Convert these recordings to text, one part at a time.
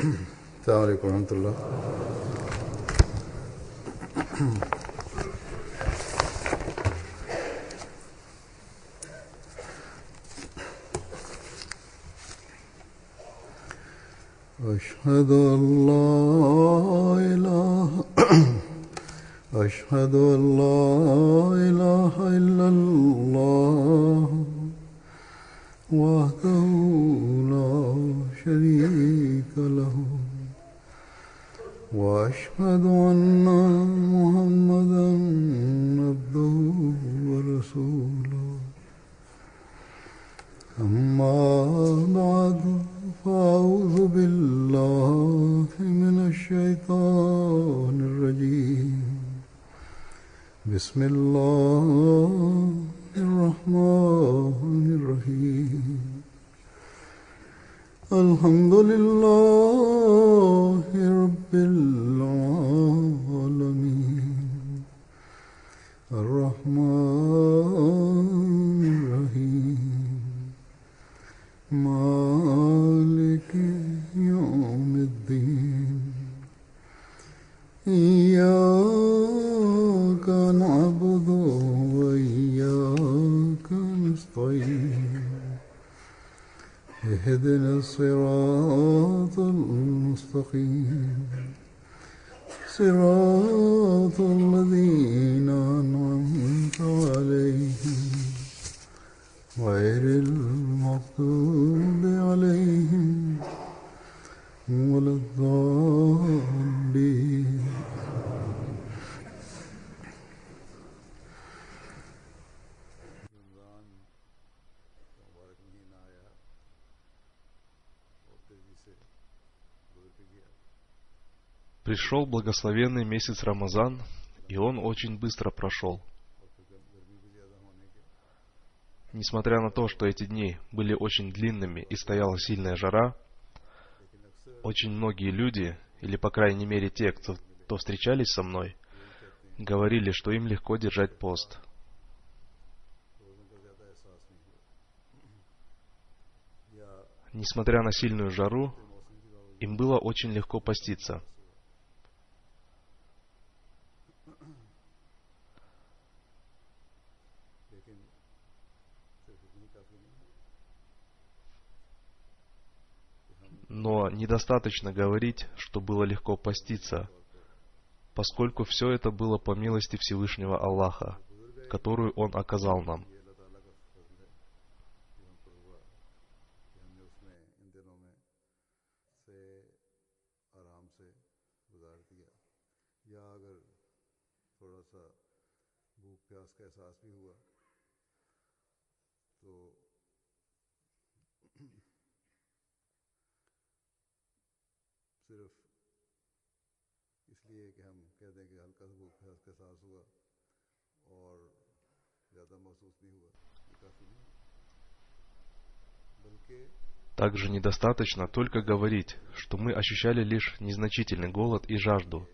السلام عليكم ورحمة الله. أشهد أن لا إله أشهد أن لا إله إلا الله وحده لا شريك له وأشهد أن محمدا عبده ورسوله أما بعد فأعوذ بالله من الشيطان الرجيم بسم الله الرحمن الرحيم الحمد لله رب العالمين الرحمن الرحيم مالك يوم الدين إياك نعبد وإياك نستعين اهدنا الصراط المستقيم صراط الذين أنعمت عليهم غير المغضوب عليهم ولا الضالين. Пришел благословенный месяц Рамазан, и он очень быстро прошел. Несмотря на то, что эти дни были очень длинными и стояла сильная жара, очень многие люди, или по крайней мере те, кто встречались со мной, говорили, что им легко держать пост. Несмотря на сильную жару, им было очень легко поститься. Но недостаточно говорить, что было легко поститься, поскольку все это было по милости Всевышнего Аллаха, которую Он оказал нам. Также недостаточно только говорить, что мы ощущали лишь незначительный голод и жажду.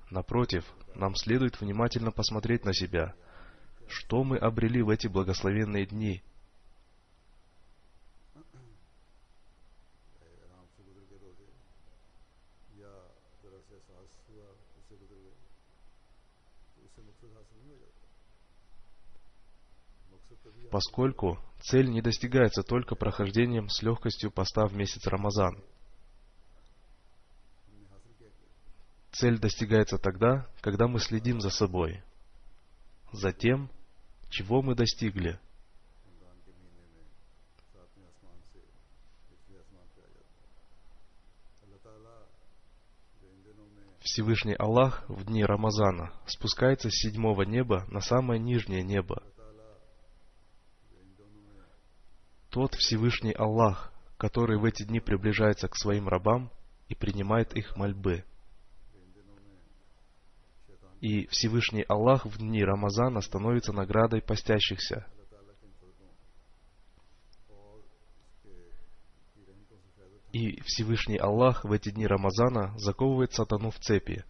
Напротив, нам следует внимательно посмотреть на себя, что мы обрели в эти благословенные дни. Поскольку цель не достигается только прохождением с легкостью поста в месяц Рамазан. Цель достигается тогда, когда мы следим за собой, за тем, чего мы достигли. Всевышний Аллах в дни Рамазана спускается с 7-го неба на самое нижнее небо. Тот Всевышний Аллах, который в эти дни приближается к своим рабам и принимает их мольбы. И Всевышний Аллах в дни Рамазана становится наградой постящихся. И Всевышний Аллах в эти дни Рамазана заковывает сатану в цепи.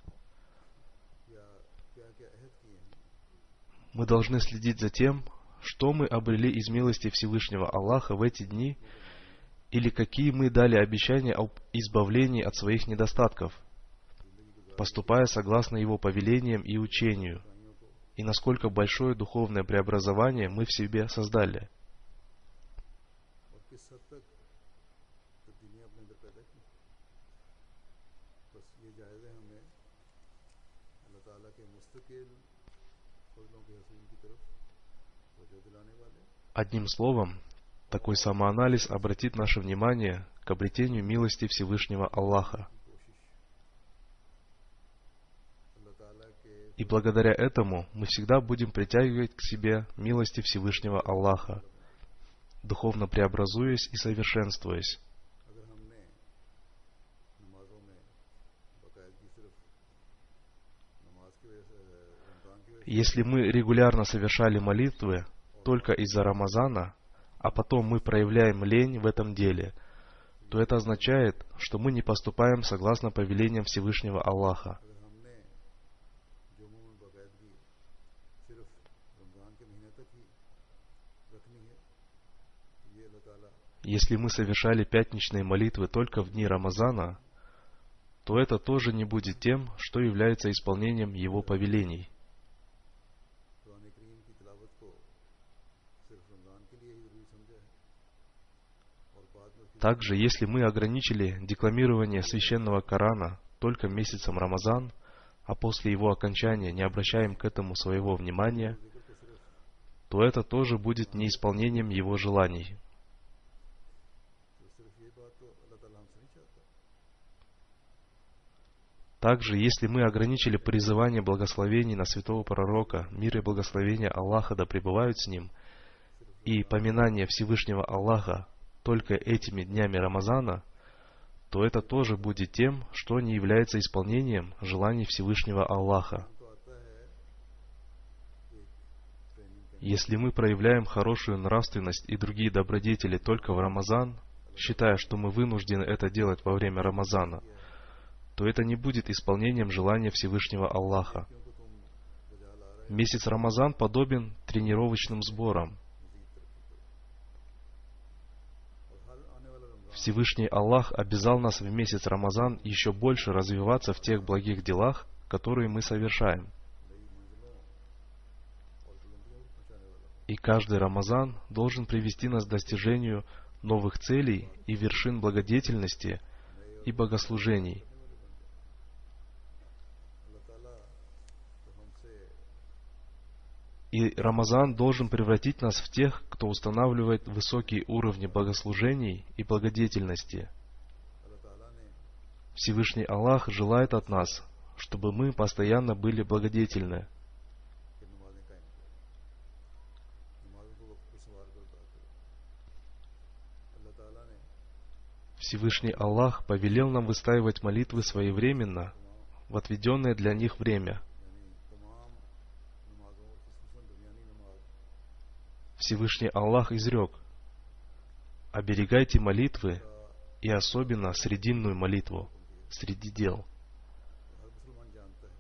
Мы должны следить за тем, что мы обрели из милости Всевышнего Аллаха в эти дни, Или какие мы дали обещания об избавлении от своих недостатков, поступая согласно Его повелениям и учению, и насколько большое духовное преобразование мы в себе создали. और किस हद तक तब्दीलियां अपने अंदर पैदा की। बस ये जायज़ है हमें अल्लाह ताला के मुस्तकिल फजलों के हसूल की तरफ तवज्जो दिलाने वाले Одним словом, такой самоанализ обратит наше внимание к обретению милости Всевышнего Аллаха. अल्लाह ताला के И благодаря этому мы всегда будем притягивать к себе милости Всевышнего Аллаха, духовно преобразуясь и совершенствуясь. अगर हमने नमाजों में बाकायदगी सिर्फ नमाज की वजह से रमज़ान की वजह Если мы регулярно совершали молитвы только из-за Рамазана, а потом мы проявляем лень в этом деле, то это означает, что мы не поступаем согласно повелениям Всевышнего Аллаха. अगर हमने जुम्मों में बाकायदगी सिर्फ रमज़ान के महीने तक ही रखनी है तो ये अल्लाह ताला Если мы совершали пятничные молитвы только в дни Рамазана, то это тоже не будет тем, что является исполнением Его повелений. कुरान करीम की तिलावत को सिर्फ रमज़ान के लिए ही ज़रूरी समझा है और बाद में उसकी Также, если мы ограничили декламирование священного Корана только месяцем Рамазан, а после его окончания не обращаем к этому своего внимания, जिक्र को सिर्फ то это тоже будет неисполнением Его желаний. तो सिर्फ ये बात तो अल्लाह ताला हमसे नहीं चाहता। Также, если мы ограничили призывание благословений на святого пророка, мир и благословение Аллаха да пребывают с ним, и поминание Всевышнего Аллаха только этими днями Рамазана, то это тоже будет тем, что не является исполнением желаний Всевышнего Аллаха. तो आता है एक ट्रेनिंग का Если мы проявляем хорошую нравственность и другие добродетели только в Рамазан, считая, что мы вынуждены это делать во время Рамазана, то это не будет исполнением желания Всевышнего Аллаха. क्योंकि तुम बजा ला रहे Месяц Рамазан подобен тренировочным сборам. और हर आने वाला रमज़ान Всевышний Аллах обязал нас в месяц Рамазан еще больше развиваться в тех благих делах, которые мы совершаем. नई मंजिलों और बुलंदियों को पहुंचाने वाला हो। И каждый Рамазан должен привести нас к достижению новых целей и вершин благодетельности и богослужений. अल्लाह ताला तो हमसे И Рамазан должен превратить нас в тех, кто устанавливает высокие уровни богослужений и благодетельности. अल्लाह ताला ने Всевышний Аллах желает от нас, чтобы мы постоянно были благодетельны. कि नमाजें कायम करो, नमाजों को वक्त पर सवार कर अदा करो। अल्लाह ताला ने Всевышний Аллах повелел нам выстаивать молитвы своевременно, в отведенное для них время. यानी तमाम नमाजों खुसूसन दुनियानी नमाज Всевышний Аллах изрек: «Оберегайте молитвы, и особенно срединную молитву, среди дел». हर मुसलमान जानता है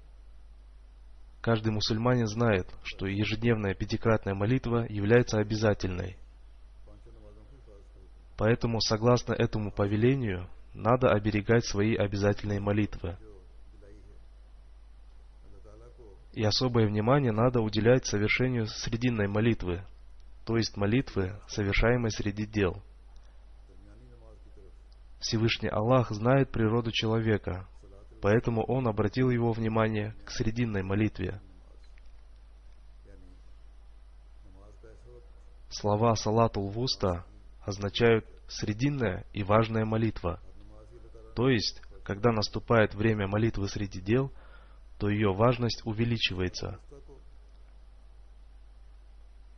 Каждый мусульманин знает, что ежедневная пятикратная молитва является обязательной. पांचों नमाजों की हिफाजत करो। Поэтому, согласно этому повелению, надо оберегать свои обязательные молитвы. जो दिलाई है अल्लाह ताला को И особое внимание надо уделять совершению срединной молитвы, то есть молитвы, совершаемой среди дел. दरमियानी नमाज की तरफ Всевышний Аллах знает природу человека, поэтому Он обратил его внимание к срединной молитве. यानी नमाज का ऐसा वक्त Слова «салатул вуста» означают «срединная и важная молитва». और नमाज ही अल्लाह ताला То есть, когда наступает время молитвы среди дел, то ее важность увеличивается. को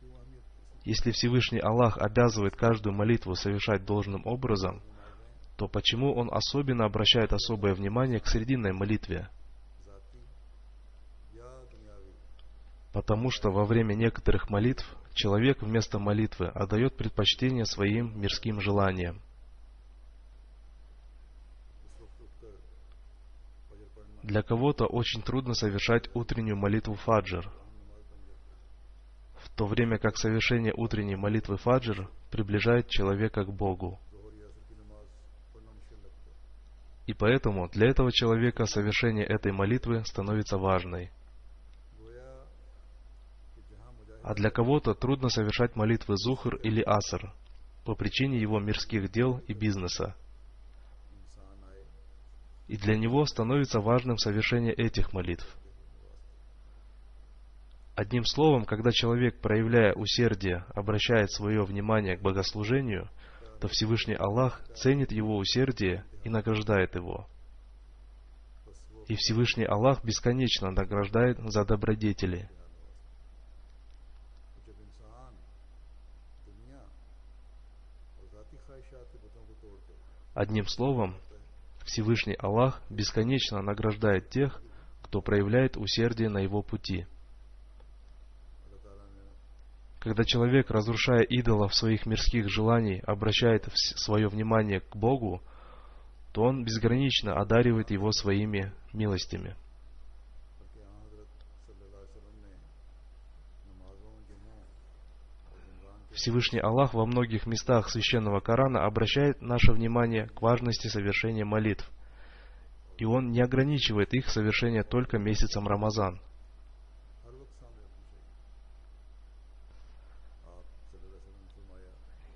क्यों अहमियत Если Всевышний Аллах обязывает каждую молитву совершать должным образом, то почему Он особенно обращает особое внимание к срединной молитве? ज़ाती या दुनियावी Потому что во время некоторых молитв человек вместо молитвы отдает предпочтение своим мирским желаниям. उस वक्त उठकर फजर पढ़ना Для кого-то очень трудно совершать утреннюю молитву фаджр, नमाज बन जाती в то время как совершение утренней молитвы фаджр приближает человека к Богу. है। ज़ोहर या असर की И поэтому для этого человека совершение этой молитвы становится важной. А для кого-то трудно совершать молитвы Зухр или Аср по причине его мирских дел и бизнеса. И для него становится важным совершение этих молитв. Одним словом, когда человек, проявляя усердие, обращает свое внимание к богослужению, то Всевышний Аллах ценит его усердие и награждает его. И Всевышний Аллах бесконечно награждает за добродетели. Одним словом, Всевышний Аллах бесконечно награждает тех, кто проявляет усердие на его пути. Когда человек, разрушая идолов своих мирских желаний, обращает свое внимание к Богу, то он безгранично одаривает его своими милостями. Всевышний Аллах во многих местах Священного Корана обращает наше внимание к важности совершения молитв, и Он не ограничивает их совершение только месяцем Рамазан.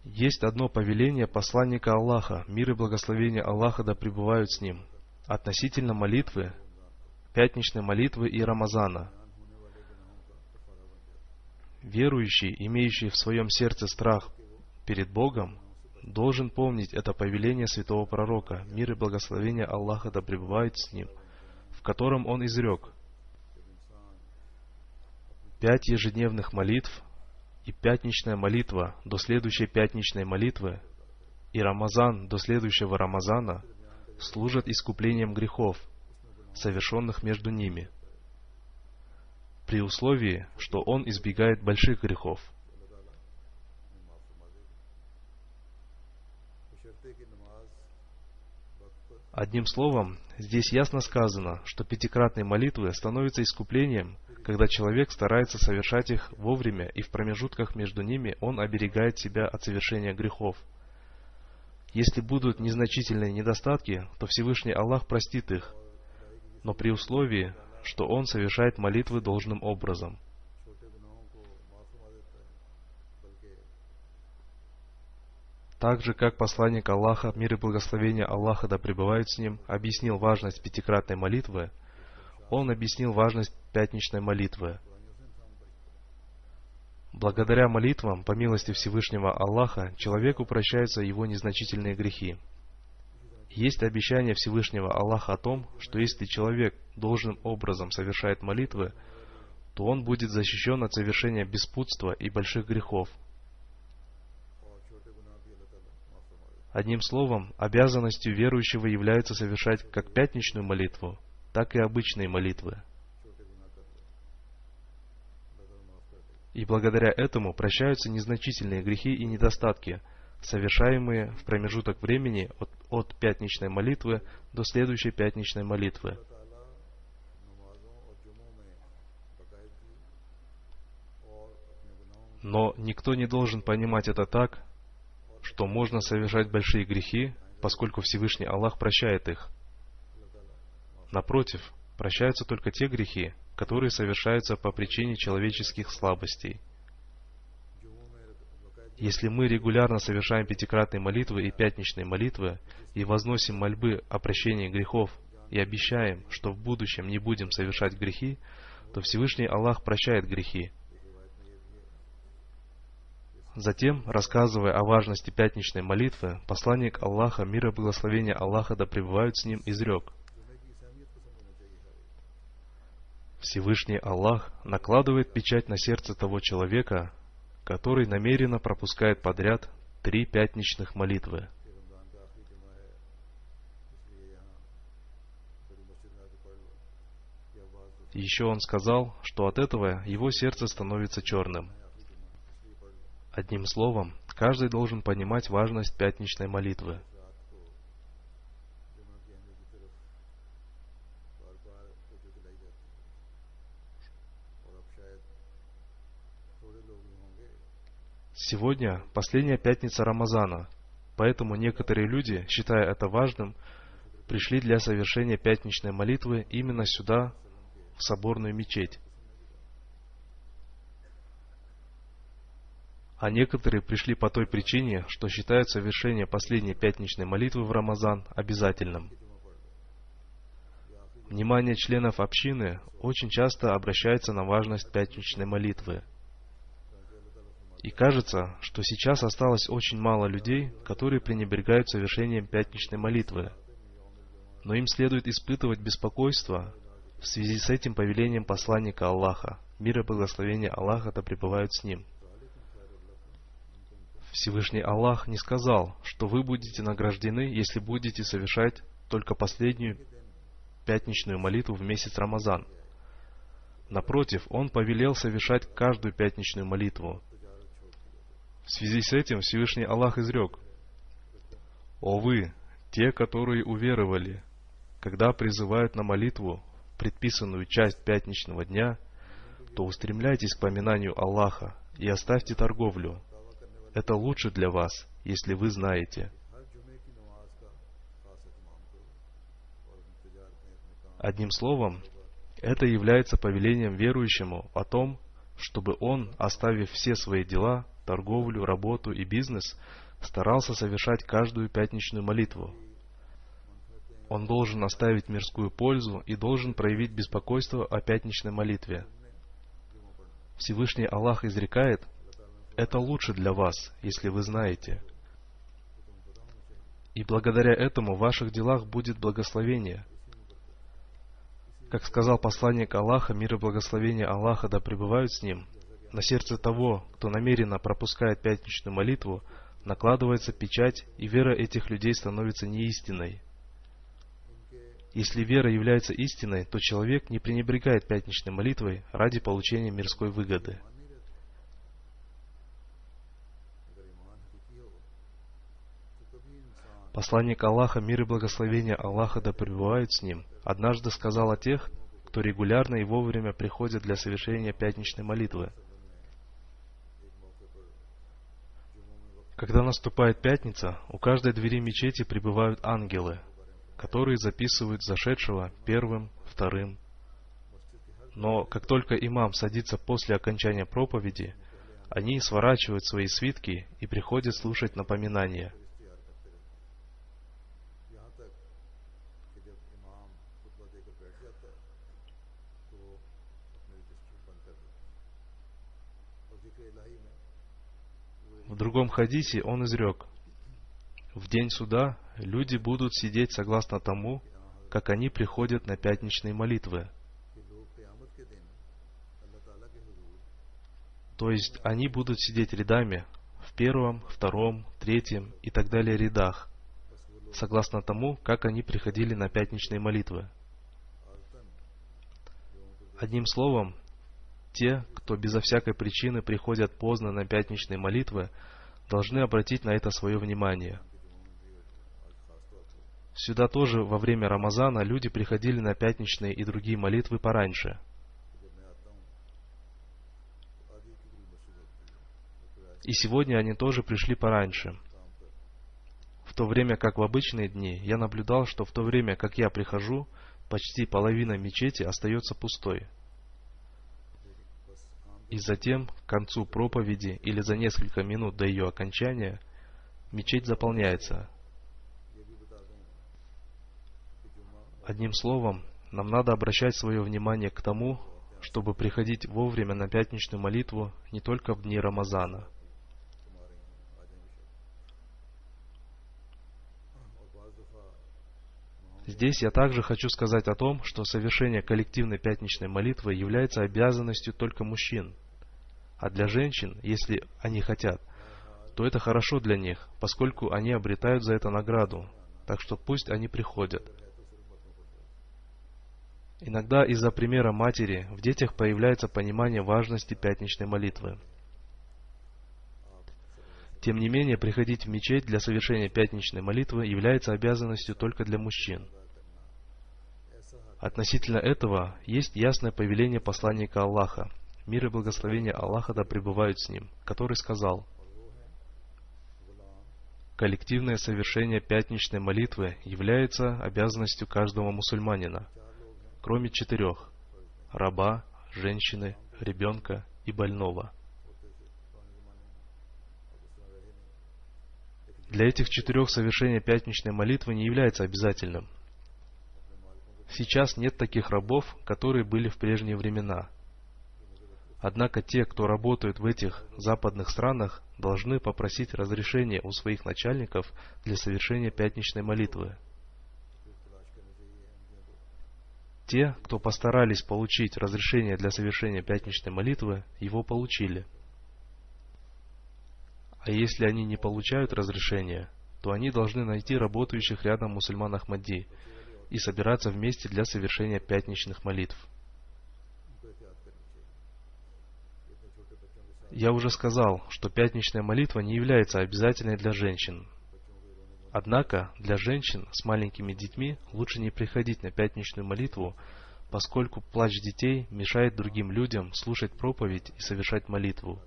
Есть одно повеление посланника Аллаха, мир и благословение Аллаха да пребывают с ним, относительно молитвы, пятничной молитвы и Рамазана. Верующий, имеющий в своем сердце страх перед Богом, должен помнить это повеление святого пророка, мир и благословение Аллаха да пребывают с ним, в котором он изрек: 5 ежедневных молитв и пятничная молитва до следующей пятничной молитвы и Рамазан до следующего Рамазана служат искуплением грехов, совершенных между ними, при условии, что он избегает больших грехов. Одним словом, здесь ясно сказано, что пятикратные молитвы становятся искуплением, когда человек старается совершать их вовремя, и в промежутках между ними он оберегает себя от совершения грехов. Если будут незначительные недостатки, то Всевышний Аллах простит их, но при условии, что он совершает молитвы должным образом. Так же, как посланник Аллаха, мир и благословение Аллаха да пребывают с ним, объяснил важность пятикратной молитвы, он объяснил важность пятничной молитвы. Благодаря молитвам, по милости Всевышнего Аллаха, человеку прощаются его незначительные грехи. Есть обещание Всевышнего Аллаха о том, что если человек должным образом совершает молитвы, то он будет защищен от совершения беспутства и больших грехов. Одним словом, обязанностью верующего является совершать как пятничную молитву, так и обычные молитвы. И благодаря этому прощаются незначительные грехи и недостатки, совершаемые в промежуток времени от пятничной молитвы до следующей пятничной молитвы. Но никто не должен понимать это так, что можно совершать большие грехи, поскольку Всевышний Аллах прощает их. Напротив, прощаются только те грехи, которые совершаются по причине человеческих слабостей. Если мы регулярно совершаем пятикратные молитвы и пятничные молитвы и возносим мольбы о прощении грехов и обещаем, что в будущем не будем совершать грехи, то Всевышний Аллах прощает грехи. Затем, рассказывая о важности пятничной молитвы, посланник Аллаха, мир и благословение Аллаха да пребывают с ним, изрек: Всевышний Аллах накладывает печать на сердце того человека, который намеренно пропускает подряд 3 пятничных молитвы. Еще он сказал, что от этого его сердце становится черным. Одним словом, каждый должен понимать важность пятничной молитвы. Сегодня последняя пятница Рамазана, поэтому некоторые люди, считая это важным, пришли для совершения пятничной молитвы именно сюда, в соборную мечеть. А некоторые пришли по той причине, что считают совершение последней пятничной молитвы в Рамазан обязательным. Внимание членов общины очень часто обращается на важность пятничной молитвы. И кажется, что сейчас осталось очень мало людей, которые пренебрегают совершением пятничной молитвы. Но им следует испытывать беспокойство в связи с этим повелением посланника Аллаха, мир и благословение Аллаха да пребывают с ним. Всевышний Аллах не сказал, что вы будете награждены, если будете совершать только последнюю пятничную молитву в месяц Рамазан. Напротив, Он повелел совершать каждую пятничную молитву. В связи с этим Всевышний Аллах изрек: «О вы, те, которые уверовали, когда призывают на молитву предписанную часть пятничного дня, то устремляйтесь к поминанию Аллаха и оставьте торговлю. Это лучше для вас, если вы знаете». Одним словом, это является повелением верующему о том, чтобы он, оставив все свои дела, торговлю, работу и бизнес, старался совершать каждую пятничную молитву. Он должен оставить мирскую пользу и должен проявить беспокойство о пятничной молитве. Всевышний Аллах изрекает: «Это лучше для вас, если вы знаете». И благодаря этому в ваших делах будет благословение. Как сказал посланник Аллаха, мир и благословение Аллаха да пребывают с ним, на сердце того, кто намеренно пропускает пятничную молитву, накладывается печать, и вера этих людей становится неистинной. Если вера является истиной, то человек не пренебрегает пятничной молитвой ради получения мирской выгоды. Посланник Аллаха, мир и благословение Аллаха да пребывают с ним, однажды сказал о тех, кто регулярно и вовремя приходит для совершения пятничной молитвы: когда наступает пятница, у каждой двери мечети прибывают ангелы, которые записывают зашедшего первым, вторым. Но как только имам садится после окончания проповеди, они сворачивают свои свитки и приходят слушать напоминания. В другом хадисе он изрек: «В день суда люди будут сидеть согласно тому, как они приходят на пятничные молитвы». То есть они будут сидеть рядами в первом, втором, третьем и так далее рядах, согласно тому, как они приходили на пятничные молитвы. Одним словом, те, кто безо всякой причины приходят поздно на пятничные молитвы, должны обратить на это свое внимание. Сюда тоже во время Рамазана люди приходили на пятничные и другие молитвы пораньше. И сегодня они тоже пришли пораньше. В то время как в обычные дни я наблюдал, что в то время как я прихожу, почти половина мечети остается пустой. И затем, к концу проповеди или за несколько минут до ее окончания, мечеть заполняется. Одним словом, нам надо обращать свое внимание к тому, чтобы приходить вовремя на пятничную молитву не только в дни Рамазана. Здесь я также хочу сказать о том, что совершение коллективной пятничной молитвы является обязанностью только мужчин. А для женщин, если они хотят, то это хорошо для них, поскольку они обретают за это награду, так что пусть они приходят. Иногда из-за примера матери в детях появляется понимание важности пятничной молитвы. Тем не менее, приходить в мечеть для совершения пятничной молитвы является обязанностью только для мужчин. Относительно этого есть ясное повеление посланника Аллаха, мир и благословение Аллаха да пребывают с ним, который сказал: коллективное совершение пятничной молитвы является обязанностью каждого мусульманина, кроме 4: раба, женщины, ребенка и больного. Для этих 4 совершение пятничной молитвы не является обязательным. Сейчас нет таких рабов, которые были в прежние времена. Однако те, кто работают в этих западных странах, должны попросить разрешения у своих начальников для совершения пятничной молитвы. Те, кто постарались получить разрешение для совершения пятничной молитвы, его получили. А если они не получают разрешения, то они должны найти работающих рядом мусульман Ахмади и собираться вместе для совершения пятничных молитв. Я уже сказал, что пятничная молитва не является обязательной для женщин. Однако для женщин с маленькими детьми лучше не приходить на пятничную молитву, поскольку плач детей мешает другим людям слушать проповедь и совершать молитву.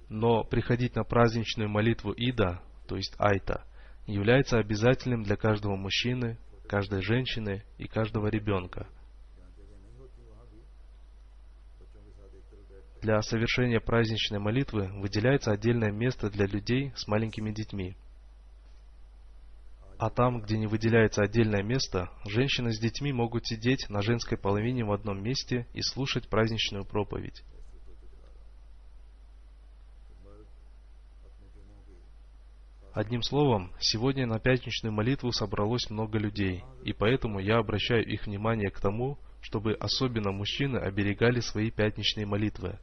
Но приходить на праздничную молитву Ида, то есть Айта, является обязательным для каждого мужчины, каждой женщины и каждого ребенка. Для совершения праздничной молитвы выделяется отдельное место для людей с маленькими детьми. А там, где не выделяется отдельное место, женщины с детьми могут сидеть на женской половине в одном месте и слушать праздничную проповедь. Одним словом, сегодня на пятничную молитву собралось много людей, и поэтому я обращаю их внимание к тому, чтобы особенно мужчины оберегали свои пятничные молитвы.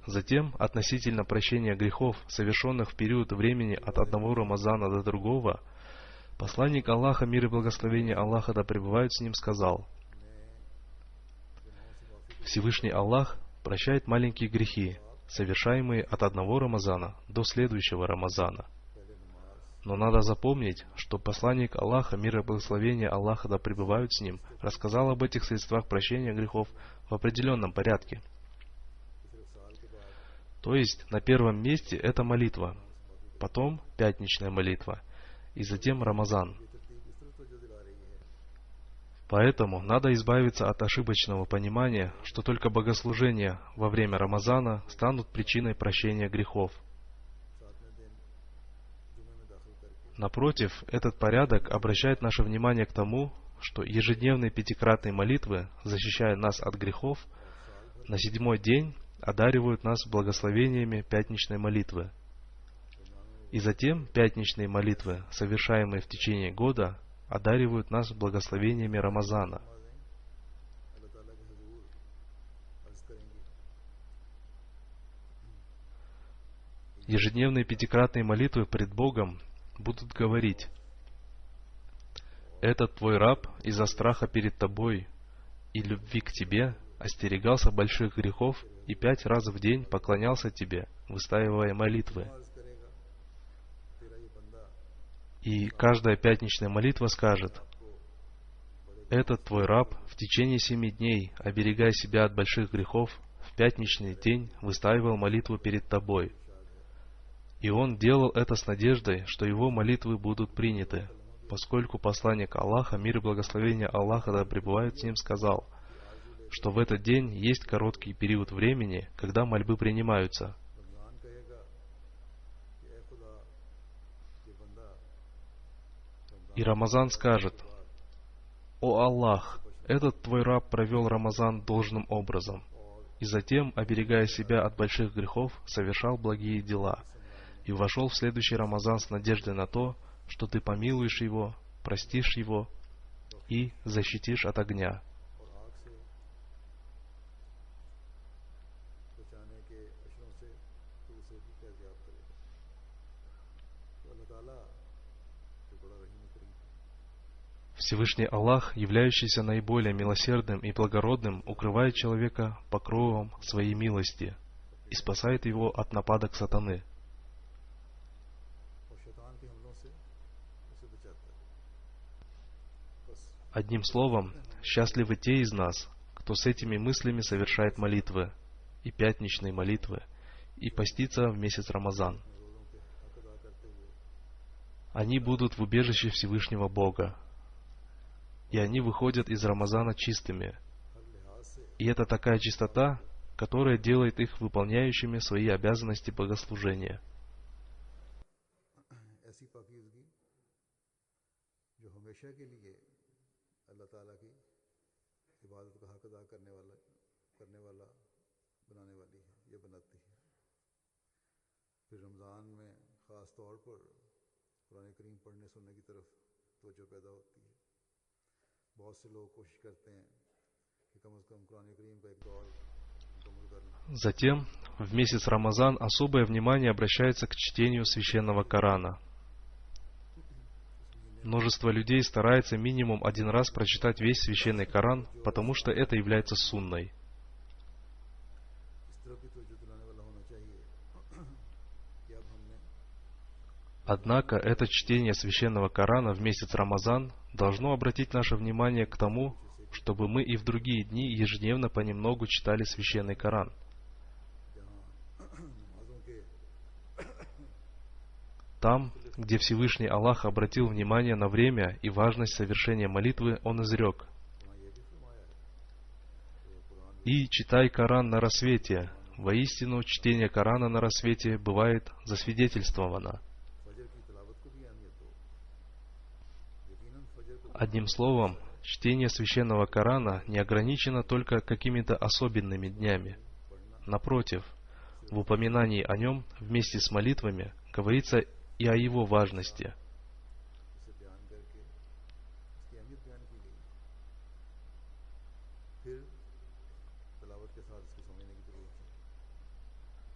Затем, относительно прощения грехов, совершенных в период времени от одного Рамазана до другого, посланник Аллаха, мир и благословение Аллаха да пребывают с ним, сказал: Всевышний Аллах прощает маленькие грехи, совершаемые от одного Рамазана до следующего Рамазана. Но надо запомнить, что посланник Аллаха, мир и благословение Аллаха да пребывают с ним, рассказал об этих средствах прощения грехов в определенном порядке. То есть, на первом месте это молитва, потом пятничная молитва, и затем Рамазан. Поэтому надо избавиться от ошибочного понимания, что только богослужения во время Рамазана станут причиной прощения грехов. Напротив, этот порядок обращает наше внимание к тому, что ежедневные пятикратные молитвы, защищая нас от грехов, на 7-й день одаривают нас благословениями пятничной молитвы. И затем пятничные молитвы, совершаемые в течение года, одаривают нас благословениями Рамазана. Ежедневные пятикратные молитвы пред Богом будут говорить: «Этот твой раб из-за страха перед тобой и любви к тебе остерегался больших грехов и 5 раз в день поклонялся тебе, выстаивая молитвы». И каждая пятничная молитва скажет: «Этот твой раб в течение 7 дней, оберегая себя от больших грехов, в пятничный день выстаивал молитву перед тобой. И он делал это с надеждой, что его молитвы будут приняты, поскольку посланник Аллаха, мир и благословение Аллаха да пребывают с ним, сказал, что в этот день есть короткий период времени, когда мольбы принимаются». И Рамазан скажет: «О Аллах, этот твой раб провел Рамазан должным образом, и затем, оберегая себя от больших грехов, совершал благие дела, и вошел в следующий Рамазан с надеждой на то, что ты помилуешь его, простишь его и защитишь от огня». Всевышний Аллах, являющийся наиболее милосердным и благородным, укрывает человека покровом своей милости и спасает его от нападок сатаны. Одним словом, счастливы те из нас, кто с этими мыслями совершает молитвы, и пятничные молитвы, и постится в месяц Рамазан. Они будут в убежище Всевышнего Бога, и они выходят из Рамазана чистыми. И это такая чистота, которая делает их выполняющими свои обязанности богослужения. फिर रमज़ान में ख़ास तौर पर कुरान करीम पढ़ने सुनने की तरफ तवज्जो पैदा होती है। बहुत से लोग कोशिश करते हैं कि कम से कम कुरान करीम का एक दौर मुकम्मल कर लें। Затем, в месяц Рамазан особое внимание обращается к чтению священного Корана. Множество людей старается минимум один раз прочитать весь священный Коран, потому что это является сунной. Однако это чтение священного Корана в месяц Рамазан должно обратить наше внимание к тому, чтобы мы и в другие дни ежедневно понемногу читали священный Коран. Там, где Всевышний Аллах обратил внимание на время и важность совершения молитвы, Он изрек: «И читай Коран на рассвете. Воистину, чтение Корана на рассвете бывает засвидетельствовано». Одним словом, чтение священного Корана не ограничено только какими-то особенными днями. Напротив, в упоминании о нем вместе с молитвами говорится и о его важности.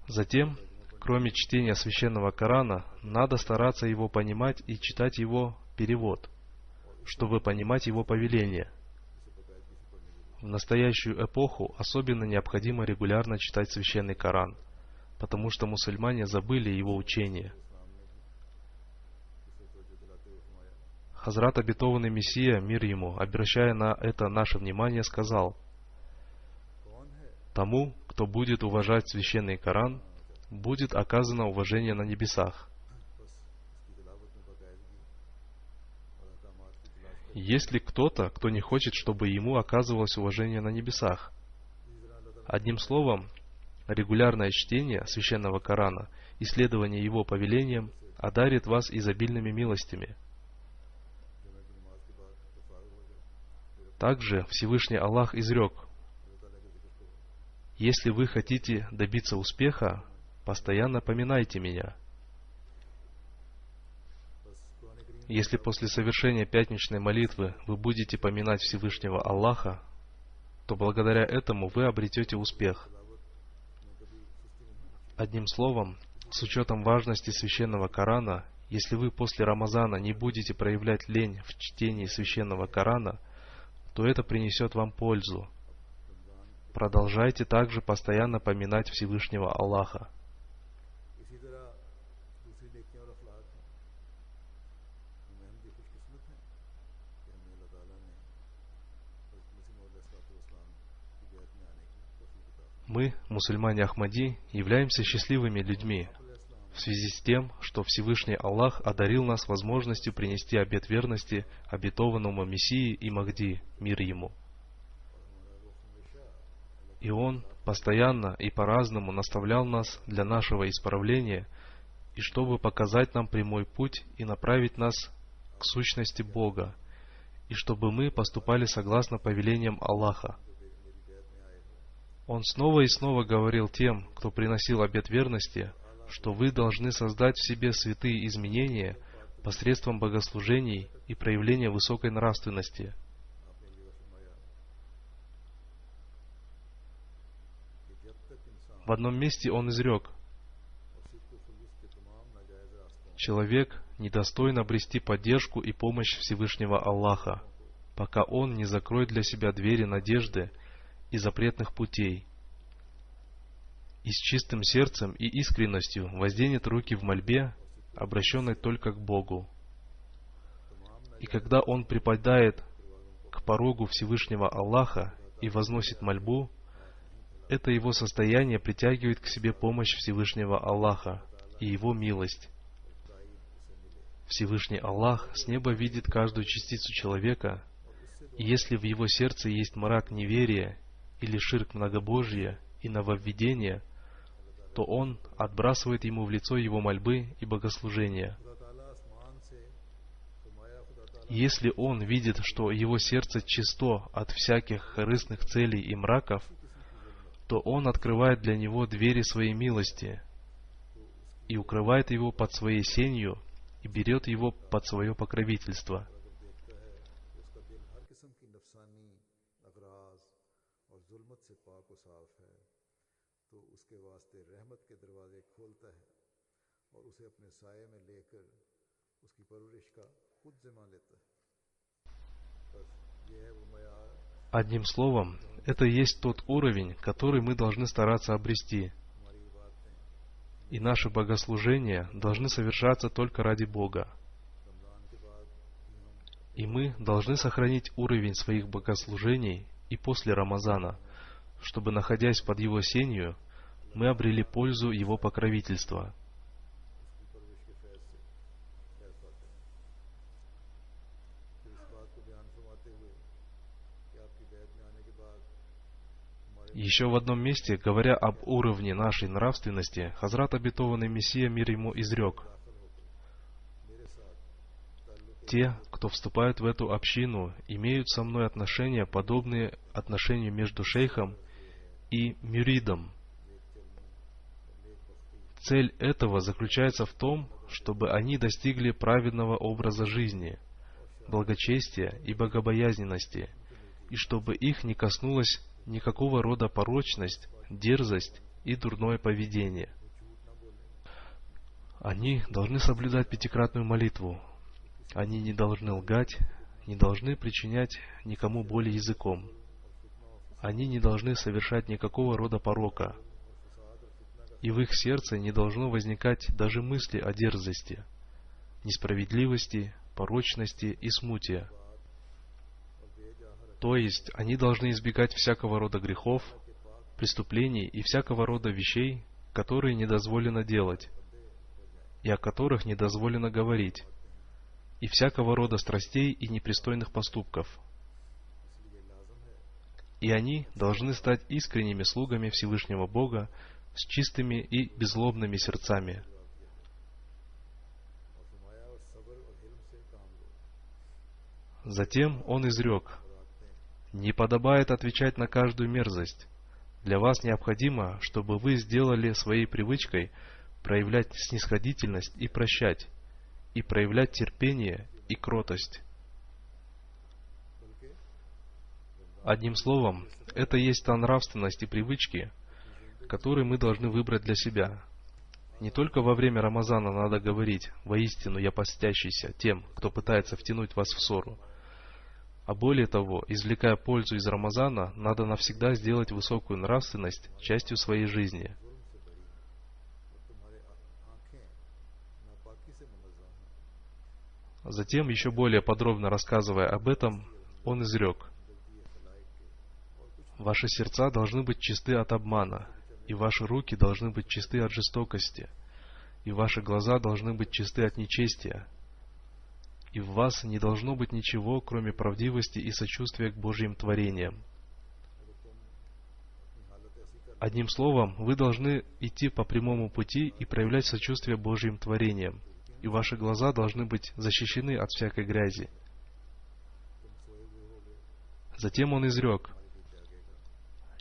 Затем, кроме чтения священного Корана, надо стараться его понимать и читать его перевод, чтобы понимать его повеление. В настоящую эпоху особенно необходимо регулярно читать священный Коран, потому что мусульмане забыли его учение. Хазрат обетованный Мессия, мир ему, обращая на это наше внимание, сказал: «Тому, кто будет уважать священный Коран, будет оказано уважение на небесах». Есть ли кто-то, кто не хочет, чтобы ему оказывалось уважение на небесах? Одним словом, регулярное чтение священного Корана и следование его повелениям одарит вас изобильными милостями. Также Всевышний Аллах изрек: «Если вы хотите добиться успеха, постоянно поминайте меня». Если после совершения пятничной молитвы вы будете поминать Всевышнего Аллаха, то благодаря этому вы обретете успех. Одним словом, с учетом важности священного Корана, если вы после Рамазана не будете проявлять лень в чтении священного Корана, то это принесет вам пользу. Продолжайте также постоянно поминать Всевышнего Аллаха. Мы, мусульмане Ахмади, являемся счастливыми людьми в связи с тем, что Всевышний Аллах одарил нас возможностью принести обет верности обетованному Мессии и Махди, мир ему. И Он постоянно и по-разному наставлял нас для нашего исправления и чтобы показать нам прямой путь и направить нас к сущности Бога, и чтобы мы поступали согласно повелениям Аллаха. Он снова и снова говорил тем, кто приносил обет верности, что вы должны создать в себе святые изменения посредством богослужений и проявления высокой нравственности. В одном месте он изрек: «Человек недостоин обрести поддержку и помощь Всевышнего Аллаха, пока он не закроет для себя двери надежды и запретных путей, и с чистым сердцем и искренностью возденет руки в мольбе, обращенной только к Богу. И когда он преподает к порогу Всевышнего Аллаха и возносит мольбу, это его состояние притягивает к себе помощь Всевышнего Аллаха и Его милость. Всевышний Аллах с неба видит каждую частицу человека, и если в его сердце есть мрак неверия или ширк многобожия и нововведения, то Он отбрасывает ему в лицо его мольбы и богослужения. И если он видит, что его сердце чисто от всяких корыстных целей и мраков, то Он открывает для него двери своей милости и укрывает его под своей сенью и берет его под свое покровительство. Одним словом, это и есть тот уровень, который мы должны стараться обрести. И наши богослужения должны совершаться только ради Бога. И мы должны сохранить уровень своих богослужений и после Рамазана, чтобы, находясь под Его сенью, мы обрели пользу Его покровительства. Еще в одном месте, говоря об уровне нашей нравственности, Хазрат Обетованный Мессия, мир ему, изрек: «Те, кто вступают в эту общину, имеют со мной отношения, подобные отношению между шейхом и мюридом. Цель этого заключается в том, чтобы они достигли праведного образа жизни, благочестия и богобоязненности, и чтобы их не коснулась никакого рода порочность, дерзость и дурное поведение. Они должны соблюдать пятикратную молитву. Они не должны лгать, не должны причинять никому боли языком. Они не должны совершать никакого рода порока. И в их сердце не должно возникать даже мысли о дерзости, несправедливости, порочности и смуте. То есть, они должны избегать всякого рода грехов, преступлений и всякого рода вещей, которые не дозволено делать, и о которых не дозволено говорить, и всякого рода страстей и непристойных поступков. И они должны стать искренними слугами Всевышнего Бога с чистыми и беззлобными сердцами. Затем он изрек: «Не подобает отвечать на каждую мерзость. Для вас необходимо, чтобы вы сделали своей привычкой проявлять снисходительность и прощать, и проявлять терпение и кротость». Одним словом, это есть та нравственность и привычки, которые мы должны выбрать для себя. Не только во время Рамазана надо говорить: «Воистину я постящийся» тем, кто пытается втянуть вас в ссору. А более того, извлекая пользу из Рамазана, надо навсегда сделать высокую нравственность частью своей жизни. Затем, еще более подробно рассказывая об этом, он изрек: «Ваши сердца должны быть чисты от обмана, и ваши руки должны быть чисты от жестокости, и ваши глаза должны быть чисты от нечестия, и в вас не должно быть ничего, кроме правдивости и сочувствия к Божьим творениям». Одним словом, вы должны идти по прямому пути и проявлять сочувствие Божьим творениям, и ваши глаза должны быть защищены от всякой грязи. Затем он изрек: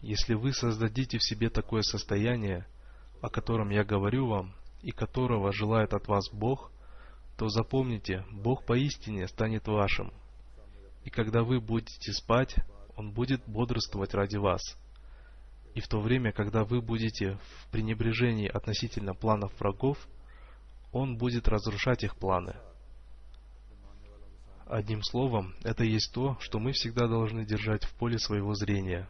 «Если вы создадите в себе такое состояние, о котором я говорю вам, и которого желает от вас Бог, то запомните, Бог поистине станет вашим. И когда вы будете спать, Он будет бодрствовать ради вас. И в то время, когда вы будете в пренебрежении относительно планов врагов, Он будет разрушать их планы». Одним словом, это есть то, что мы всегда должны держать в поле своего зрения.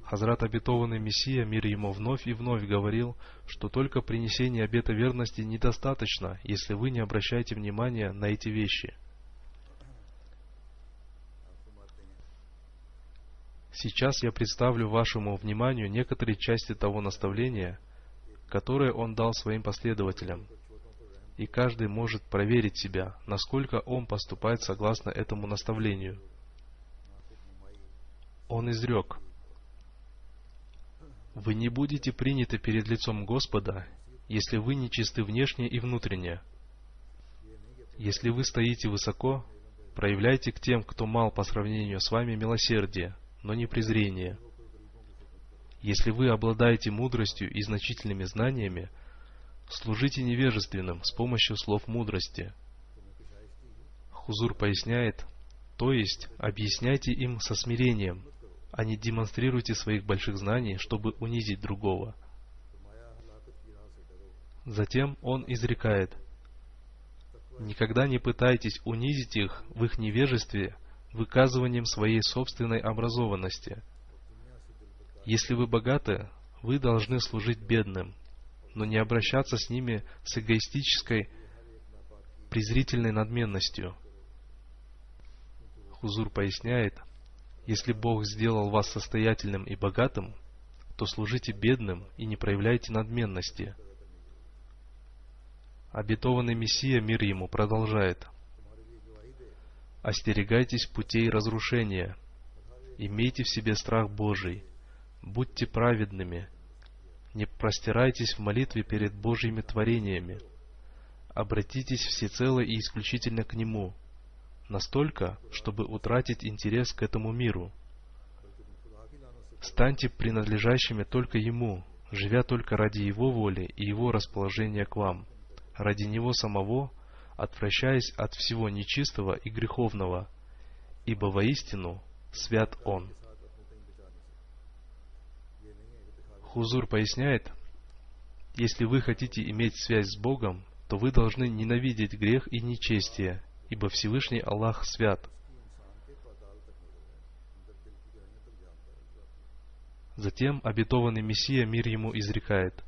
Хазрат Обетованный Мессия, мир ему, вновь и вновь говорил, что только принесение обета верности недостаточно, если вы не обращаете внимания на эти вещи. Сейчас я представлю вашему вниманию некоторые части того наставления, которое он дал своим последователям, и каждый может проверить себя, насколько он поступает согласно этому наставлению. Он изрек: «Вы не будете приняты перед лицом Господа, если вы нечисты внешне и внутренне. Если вы стоите высоко, проявляйте к тем, кто мал по сравнению с вами, милосердие, но не презрение. Если вы обладаете мудростью и значительными знаниями, служите невежественным с помощью слов мудрости». Хузур поясняет: то есть объясняйте им со смирением, а не демонстрируйте своих больших знаний, чтобы унизить другого. Затем он изрекает: никогда не пытайтесь унизить их в их невежестве выказыванием своей собственной образованности. Если вы богаты, вы должны служить бедным, но не обращаться с ними с эгоистической, презрительной надменностью. Хузур поясняет: если Бог сделал вас состоятельным и богатым, то служите бедным и не проявляйте надменности. Обетованный Мессия, мир ему, продолжает: остерегайтесь путей разрушения, имейте в себе страх Божий, будьте праведными, не простирайтесь в молитве перед Божьими творениями, обратитесь всецело и исключительно к Нему, настолько, чтобы утратить интерес к этому миру. Станьте принадлежащими только Ему, живя только ради Его воли и Его расположения к вам, ради Него самого, отвращаясь от всего нечистого и греховного, ибо воистину свят Он. Хузур поясняет: если вы хотите иметь связь с Богом, то вы должны ненавидеть грех и нечестие, ибо Всевышний Аллах свят. Затем обетованный Мессия, мир ему, изрекает: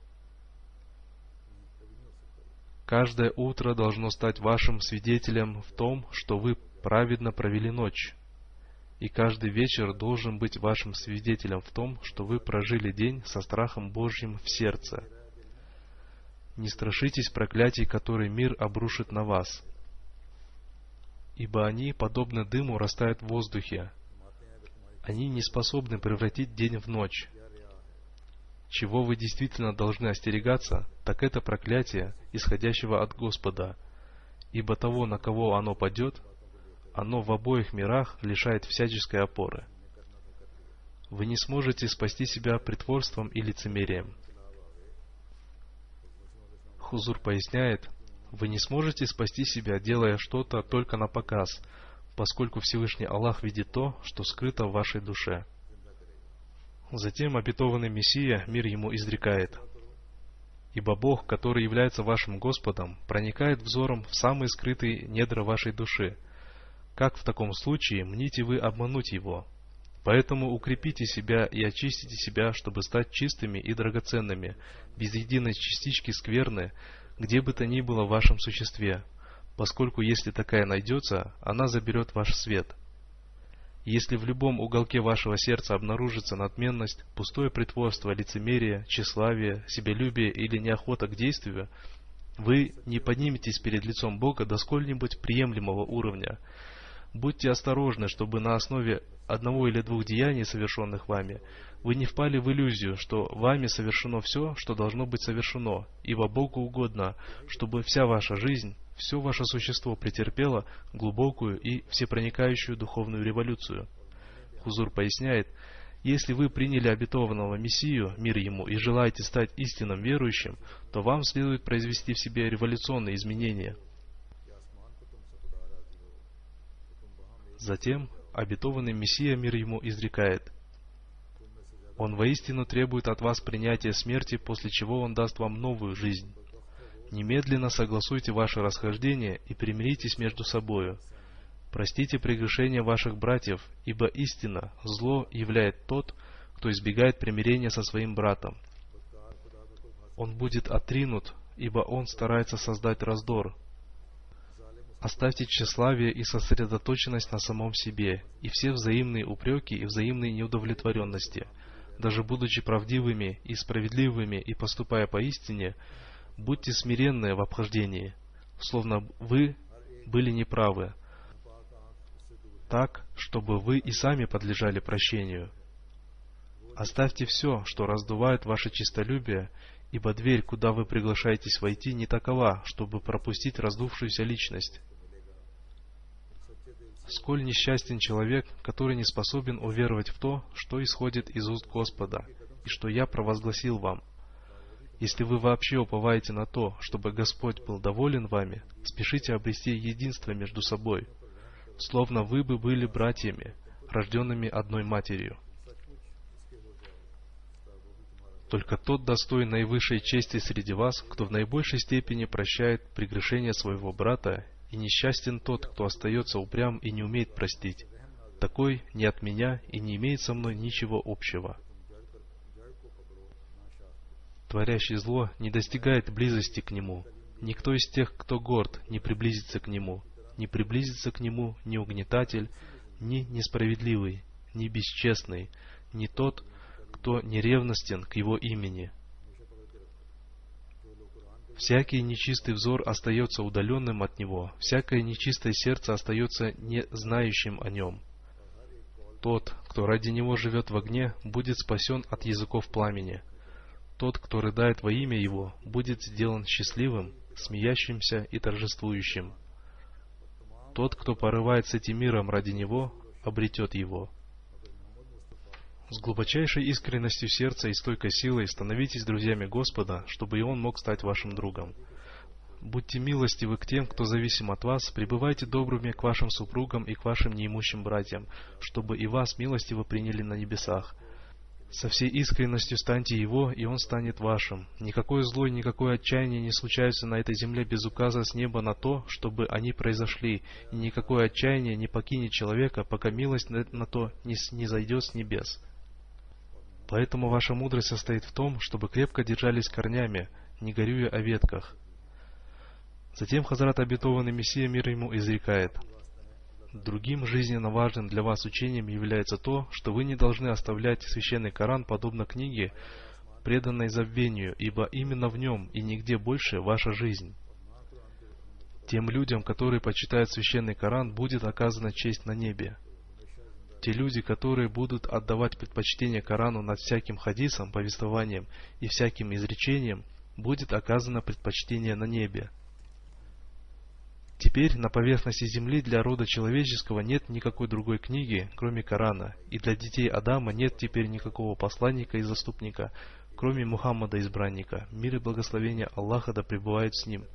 каждое утро должно стать вашим свидетелем в том, что вы праведно провели ночь, и каждый вечер должен быть вашим свидетелем в том, что вы прожили день со страхом Божьим в сердце. Не страшитесь проклятий, которые мир обрушит на вас, ибо они, подобно дыму, растают в воздухе. Они не способны превратить день в ночь. Чего вы действительно должны остерегаться, так это проклятие, исходящего от Господа, ибо того, на кого оно падет, оно в обоих мирах лишает всяческой опоры. Вы не сможете спасти себя притворством и лицемерием. Хузур поясняет: вы не сможете спасти себя, делая что-то только на показ, поскольку Всевышний Аллах видит то, что скрыто в вашей душе. Затем обетованный Мессия, мир ему, изрекает: ибо Бог, который является вашим Господом, проникает взором в самые скрытые недра вашей души. Как в таком случае мните вы обмануть Его? Поэтому укрепите себя и очистите себя, чтобы стать чистыми и драгоценными, без единой частички скверны, где бы то ни было в вашем существе, поскольку если такая найдется, она заберет ваш свет. Если в любом уголке вашего сердца обнаружится надменность, пустое притворство, лицемерие, тщеславие, себялюбие или неохота к действию, вы не подниметесь перед лицом Бога до сколь-нибудь приемлемого уровня. Будьте осторожны, чтобы на основе одного или двух деяний, совершенных вами, вы не впали в иллюзию, что вами совершено все, что должно быть совершено, ибо Богу угодно, чтобы вся ваша жизнь, все ваше существо претерпело глубокую и всепроникающую духовную революцию. Хузур поясняет: если вы приняли обетованного Мессию, мир ему, и желаете стать истинным верующим, то вам следует произвести в себе революционные изменения. Затем обетованный Мессия, мир ему, изрекает: Он воистину требует от вас принятия смерти, после чего Он даст вам новую жизнь. Немедленно согласуйте ваши расхождения и примиритесь между собою. Простите прегрешения ваших братьев, ибо истинно зло являет тот, кто избегает примирения со своим братом. Он будет отринут, ибо он старается создать раздор. Оставьте тщеславие и сосредоточенность на самом себе, и все взаимные упреки и взаимные неудовлетворенности. Даже будучи правдивыми и справедливыми и поступая поистине, будьте смиренны в обхождении, словно вы были неправы, так, чтобы вы и сами подлежали прощению. Оставьте все, что раздувает ваше честолюбие, ибо дверь, куда вы приглашаетесь войти, не такова, чтобы пропустить раздувшуюся личность. Сколь несчастен человек, который не способен уверовать в то, что исходит из уст Господа, и что я провозгласил вам. Если вы вообще уповаете на то, чтобы Господь был доволен вами, спешите обрести единство между собой, словно вы бы были братьями, рожденными одной матерью. Только тот достоин наивысшей чести среди вас, кто в наибольшей степени прощает прегрешения своего брата, и несчастен тот, кто остается упрям и не умеет простить. Такой не от меня и не имеет со мной ничего общего. Творящий зло не достигает близости к нему. Никто из тех, кто горд, не приблизится к нему. Не приблизится к нему ни угнетатель, ни несправедливый, ни бесчестный, ни тот, кто неревностен к его имени. Всякий нечистый взор остается удаленным от него, всякое нечистое сердце остается не знающим о нем. Тот, кто ради него живет в огне, будет спасен от языков пламени. Тот, кто рыдает во имя его, будет сделан счастливым, смеящимся и торжествующим. Тот, кто порывает с этим миром ради него, обретет его. С глубочайшей искренностью сердца и стойкой силой становитесь друзьями Господа, чтобы и Он мог стать вашим другом. Будьте милостивы к тем, кто зависим от вас, пребывайте добрыми к вашим супругам и к вашим неимущим братьям, чтобы и вас милостиво приняли на небесах. Со всей искренностью станьте Его, и Он станет вашим. Никакое зло и никакое отчаяние не случаются на этой земле без указа с неба на то, чтобы они произошли, и никакое отчаяние не покинет человека, пока милость на то не зайдет с небес. Поэтому ваша мудрость состоит в том, чтобы крепко держались корнями, не горюя о ветках. Затем Хазрат обетованный Мессия, мир ему, изрекает: другим жизненно важным для вас учением является то, что вы не должны оставлять священный Коран подобно книге, преданной забвению, ибо именно в нем и нигде больше ваша жизнь. Тем людям, которые почитают священный Коран, будет оказана честь на небе. Те люди, которые будут отдавать предпочтение Корану над всяким хадисом, повествованием и всяким изречением, будет оказано предпочтение на небе. Теперь на поверхности земли для рода человеческого нет никакой другой книги, кроме Корана, и для детей Адама нет теперь никакого посланника и заступника, кроме Мухаммада избранника, мир и благословение Аллаха да пребывают с ним.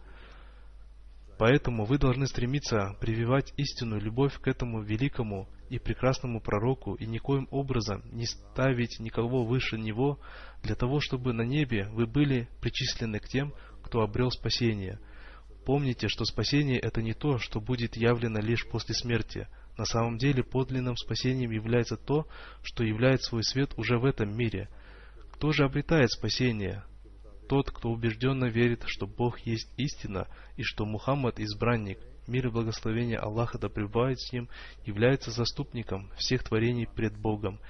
Поэтому вы должны стремиться прививать истинную любовь к этому великому и прекрасному пророку и никоим образом не ставить никого выше него, для того, чтобы на небе вы были причислены к тем, кто обрел спасение. Помните, что спасение — это не то, что будет явлено лишь после смерти. На самом деле подлинным спасением является то, что являет свой свет уже в этом мире. Кто же обретает спасение? Тот, кто убежденно верит, что Бог есть истина и что Мухаммад избранник, мир и благословение Аллаха да пребывает с ним, является заступником всех творений пред Богом,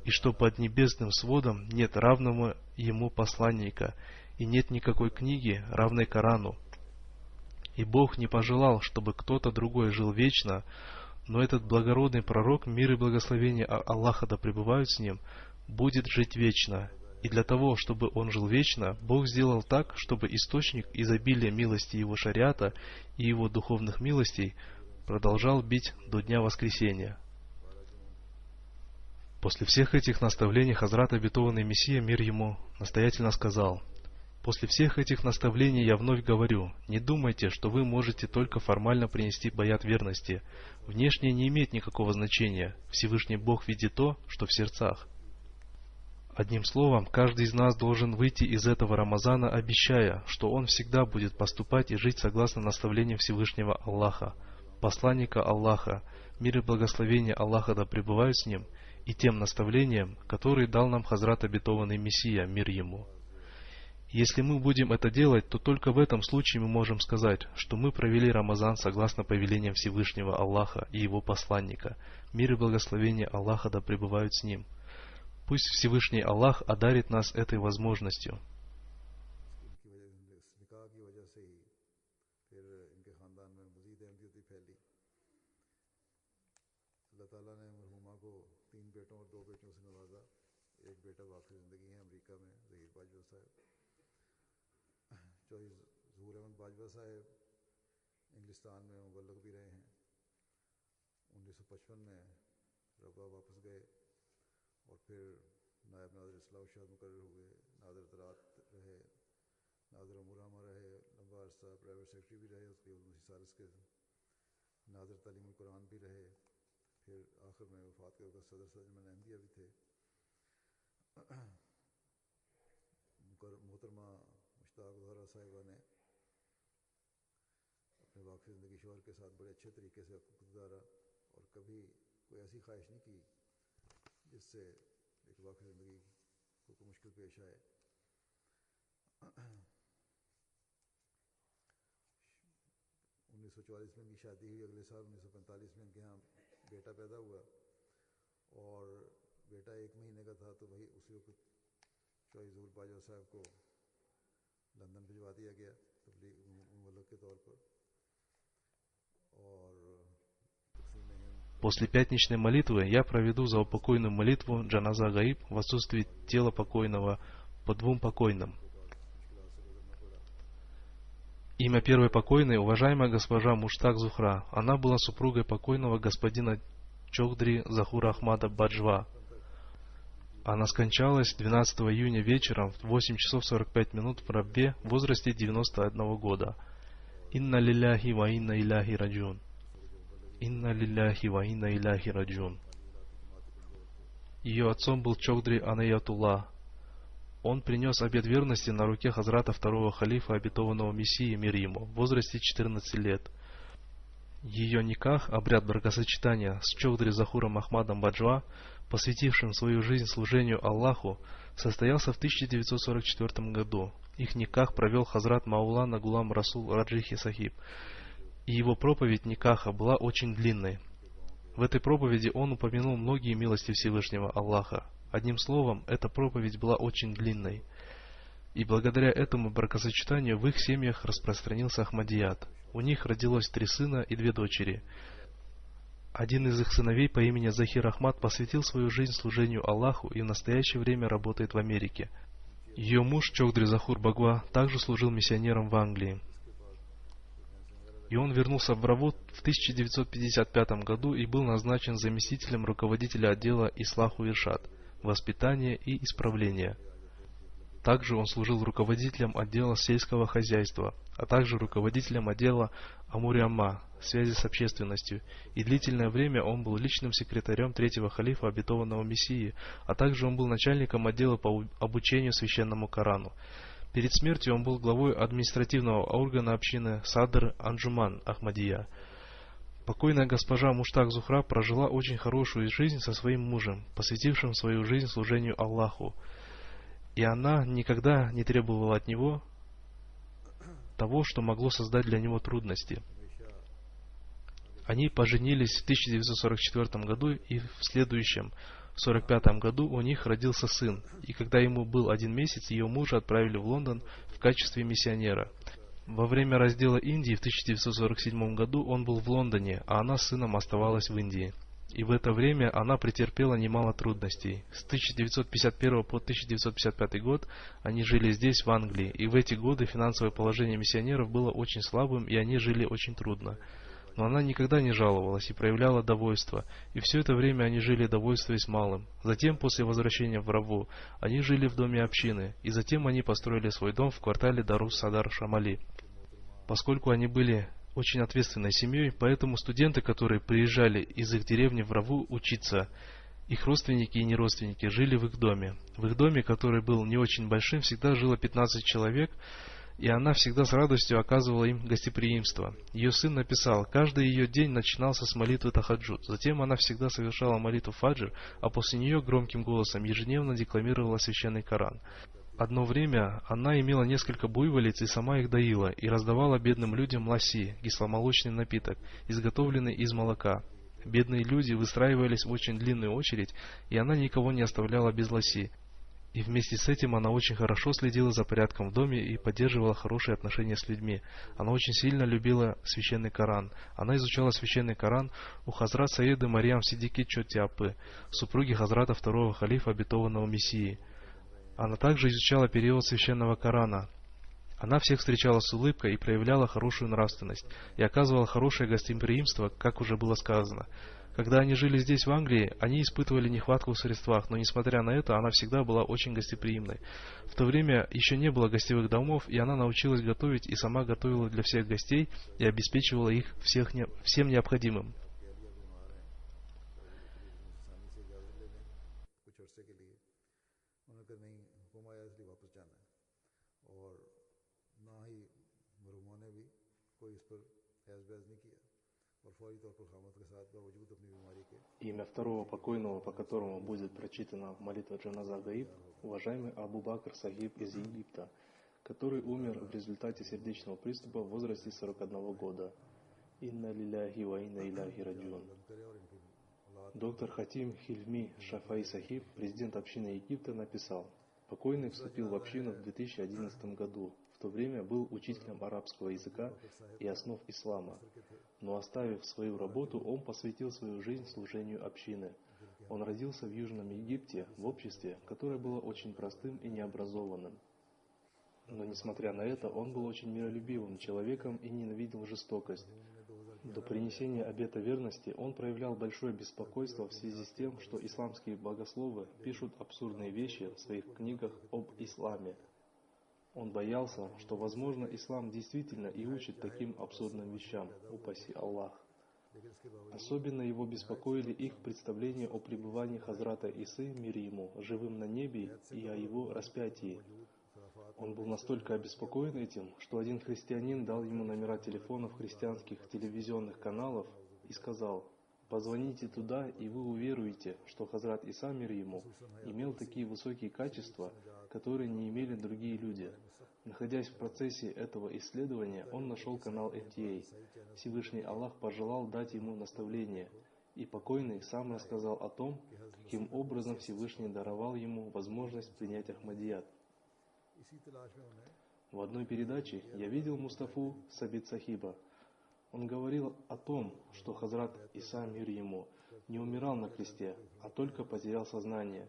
и что под небесным сводом нет равного ему посланника, и нет никакой книги, равной Корану. И Бог не пожелал, чтобы кто-то другой жил вечно, но этот благородный пророк, мир и благословение Аллаха да пребывают с ним, будет жить вечно. И для того, чтобы он жил вечно, Бог сделал так, чтобы источник изобилия милости его шариата и его духовных милостей продолжал бить до дня воскресения. После всех этих наставлений Хазрат обетованный Мессия, мир ему, настоятельно сказал: «После всех этих наставлений я вновь говорю, не думайте, что вы можете только формально принести баят верности. Внешнее не имеет никакого значения. Всевышний Бог видит то, что в сердцах». Одним словом, каждый из нас должен выйти из этого Рамазана, обещая, что он всегда будет поступать и жить согласно наставлениям Всевышнего Аллаха, посланника Аллаха, мир и благословение Аллаха да пребывают с ним, и тем наставлениям, которые дал нам Хазрат обетованный Мессия, мир ему. Если мы будем это делать, то только в этом случае мы можем сказать, что мы провели Рамазан согласно повелениям Всевышнего Аллаха и Его посланника. Мир и благословение Аллаха да пребывают с ним. Пусть Всевышний Аллах одарит нас этой возможностью. बाजवा साहब इंग्लिस्तान में मुबल्लग भी रहे हैं। 1955 में रबा वापस गए और फिर नायब नाज़िर इस्लाह शाह मुकर्रर हुए, नाज़िर तरात रहे, नाज़िर उमूर रहे, लंबा अरसा प्राइवेट सेक्रेटरी भी रहे उसके मसीह सालिस के, नाज़िर तालीमुल कुरान भी रहे, फिर आखिर में वफ़ात के वक़्त सदर सजमन अहमदिया भी थे। मोहतरमा मुश्ताक ज़हरा साहिबा ने अपने वाक़ई ज़िंदगी शौहर के साथ बड़े अच्छे तरीके से गुजारा और कभी कोई ऐसी ख्वाहिश नहीं की जिससे एक वाक़ई ज़िंदगी को कोई मुश्किल पेश आए। 1944 में इनकी शादी हुई, अगले साल 1945 में इनके यहाँ बेटा पैदा हुआ और बेटा 1 महीने का था तो वही उसी वक्त चौधरी ज़हूर बाजवा साहब को लंदन भिजवा दिया गया तबलीग मुबल्लिग के तौर पर। После пятничной молитвы я проведу заупокойную молитву Джаназа Гаиб в отсутствии тела покойного по 2 покойным. Имя первой покойной — уважаемая госпожа Муштак Зухра. Она была супругой покойного господина Чохдри Захура Ахмада Баджва. Она скончалась 12 июня вечером в 8 часов 45 минут в Раббе в возрасте 91 года. Инна лилляхи ва инна иляхи раджун. Инна лилляхи ва инна иляхи раджун. Ее отцом был Чохдри Анаятулла. Он принес обет верности на руке Хазрата второго халифа обетованного Мессии мир ему в возрасте 14 лет. Ее никах, обряд бракосочетания с Чохдри Захуром Ахмадом Баджва, посвятившим свою жизнь служению Аллаху, состоялся в 1944 году. Их никах провел Хазрат Маулана Гулам Расул Раджихи Сахиб, и его проповедь никаха была очень длинной. В этой проповеди он упомянул многие милости Всевышнего Аллаха. Одним словом, эта проповедь была очень длинной. И благодаря этому бракосочетанию в их семьях распространился Ахмадият. У них родилось 3 сына и 2 дочери. Один из их сыновей по имени Захир Ахмад посвятил свою жизнь служению Аллаху и в настоящее время работает в Америке. Ее муж Чохдри Захур Багва также служил миссионером в Англии. И он вернулся в Раву в 1955 году и был назначен заместителем руководителя отдела Ислаху Иршад, воспитания и исправления. Также он служил руководителем отдела сельского хозяйства, а также руководителем отдела Амуриамма, связи с общественностью, и длительное время он был личным секретарем 3-го халифа обетованного Мессии, а также он был начальником отдела по обучению священному Корану. Перед смертью он был главой административного органа общины Садр Анджуман Ахмадия. Покойная госпожа Муштак Зухра прожила очень хорошую жизнь со своим мужем, посвятившим свою жизнь служению Аллаху. И она никогда не требовала от него того, что могло создать для него трудности. Они поженились в 1944 году, и в следующем, в 1945 году, у них родился сын. И когда ему был 1 месяц, ее мужа отправили в Лондон в качестве миссионера. Во время раздела Индии в 1947 году он был в Лондоне, а она с сыном оставалась в Индии. И в это время она претерпела немало трудностей. С 1951 по 1955 год они жили здесь, в Англии, и в эти годы финансовое положение миссионеров было очень слабым, и они жили очень трудно. Но она никогда не жаловалась и проявляла довольство, и все это время они жили, довольствуясь малым. Затем, после возвращения в Раву, они жили в доме общины, и затем они построили свой дом в квартале Дарус-Садар Шамали. Поскольку они были очень ответственной семьей, поэтому студенты, которые приезжали из их деревни в Раву учиться, их родственники и неродственники жили в их доме. В их доме, который был не очень большим, всегда жило 15 человек, и она всегда с радостью оказывала им гостеприимство. Ее сын написал: каждый ее день начинался с молитвы Тахаджуд, затем она всегда совершала молитву Фаджр, а после нее громким голосом ежедневно декламировала священный Коран. Одно время она имела несколько буйволиц и сама их доила, и раздавала бедным людям ласси, кисломолочный напиток, изготовленный из молока. Бедные люди выстраивались в очень длинную очередь, и она никого не оставляла без ласси. И вместе с этим она очень хорошо следила за порядком в доме и поддерживала хорошие отношения с людьми. Она очень сильно любила священный Коран. Она изучала священный Коран у Хазрат Саиды Марьям Сиддики Чотиапы, супруги Хазрата второго халифа обетованного Мессии. Она также изучала перевод священного Корана. Она всех встречала с улыбкой и проявляла хорошую нравственность, и оказывала хорошее гостеприимство, как уже было сказано. Когда они жили здесь, в Англии, они испытывали нехватку в средствах, но несмотря на это, она всегда была очень гостеприимной. В то время еще не было гостевых домов, и она научилась готовить и сама готовила для всех гостей и обеспечивала их всем необходимым. Имя второго покойного, по которому будет прочитана молитва Джаназа Гаиб, уважаемый Абу Бакр Сахиб из Египта, который умер в результате сердечного приступа в возрасте 41 года. Инна лилляхи ва инна иляхи раджиун. Доктор Хатим Хильми Шафаи Сахиб, президент общины Египта, написал: покойный вступил в общину в 2011 году. В то время был учителем арабского языка и основ ислама. Но оставив свою работу, он посвятил свою жизнь служению общины. Он родился в Южном Египте, в обществе, которое было очень простым и необразованным. Но несмотря на это, он был очень миролюбивым человеком и ненавидел жестокость. До принесения обета верности он проявлял большое беспокойство в связи с тем, что исламские богословы пишут абсурдные вещи в своих книгах об исламе. Он боялся, что, возможно, ислам действительно и учит таким абсурдным вещам, упаси Аллах. Особенно его беспокоили их представления о пребывании Хазрата Исы, мир ему, живым на небе, и о его распятии. Он был настолько обеспокоен этим, что один христианин дал ему номера телефонов христианских телевизионных каналов и сказал: позвоните туда, и вы уверуете, что Хазрат Иса, мир ему, имел такие высокие качества, которые не имели другие люди. Находясь в процессе этого исследования, он нашел канал MTA. Всевышний Аллах пожелал дать ему наставление, и покойный сам рассказал о том, каким образом Всевышний даровал ему возможность принять Ахмадият. В одной передаче я видел Мустафу Сабит Сахиба. Он говорил о том, что Хазрат Иса, мир ему, не умирал на кресте, а только потерял сознание.